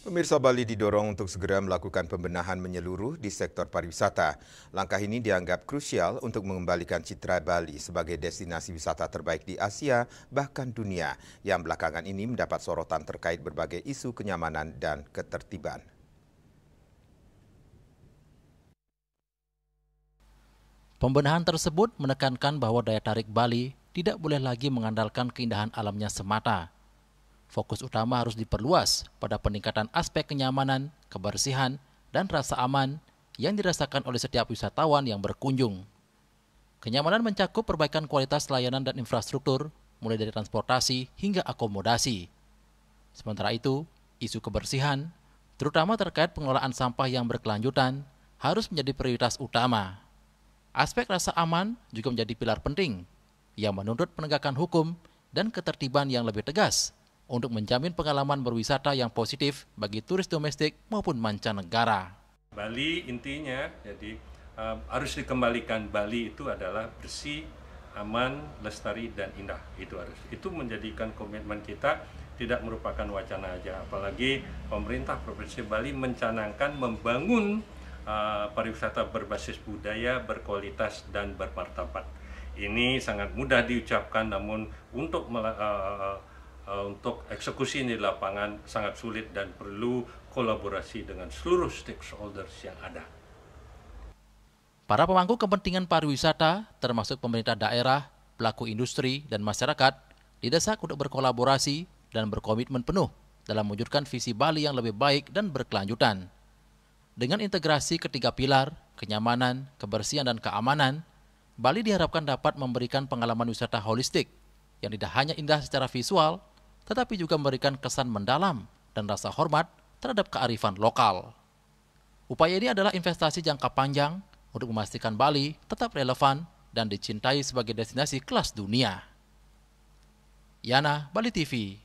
Pemirsa, Bali didorong untuk segera melakukan pembenahan menyeluruh di sektor pariwisata. Langkah ini dianggap krusial untuk mengembalikan citra Bali sebagai destinasi wisata terbaik di Asia, bahkan dunia, yang belakangan ini mendapat sorotan terkait berbagai isu kenyamanan dan ketertiban. Pembenahan tersebut menekankan bahwa daya tarik Bali tidak boleh lagi mengandalkan keindahan alamnya semata. Fokus utama harus diperluas pada peningkatan aspek kenyamanan, kebersihan, dan rasa aman yang dirasakan oleh setiap wisatawan yang berkunjung. Kenyamanan mencakup perbaikan kualitas layanan dan infrastruktur, mulai dari transportasi hingga akomodasi. Sementara itu, isu kebersihan, terutama terkait pengelolaan sampah yang berkelanjutan, harus menjadi prioritas utama. Aspek rasa aman juga menjadi pilar penting yang menuntut penegakan hukum dan ketertiban yang lebih tegas untuk menjamin pengalaman berwisata yang positif bagi turis domestik maupun mancanegara. Bali intinya jadi harus dikembalikan. Bali itu adalah bersih, aman, lestari, dan indah. Itu menjadikan komitmen kita, tidak merupakan wacana aja. Apalagi pemerintah Provinsi Bali mencanangkan membangun pariwisata berbasis budaya, berkualitas, dan bermartabat. Ini sangat mudah diucapkan, namun untuk eksekusi di lapangan sangat sulit dan perlu kolaborasi dengan seluruh stakeholders yang ada. Para pemangku kepentingan pariwisata, termasuk pemerintah daerah, pelaku industri, dan masyarakat, didesak untuk berkolaborasi dan berkomitmen penuh dalam mewujudkan visi Bali yang lebih baik dan berkelanjutan. Dengan integrasi ketiga pilar, kenyamanan, kebersihan, dan keamanan, Bali diharapkan dapat memberikan pengalaman wisata holistik yang tidak hanya indah secara visual, tetapi juga memberikan kesan mendalam dan rasa hormat terhadap kearifan lokal. Upaya ini adalah investasi jangka panjang untuk memastikan Bali tetap relevan dan dicintai sebagai destinasi kelas dunia. Yana, Bali TV.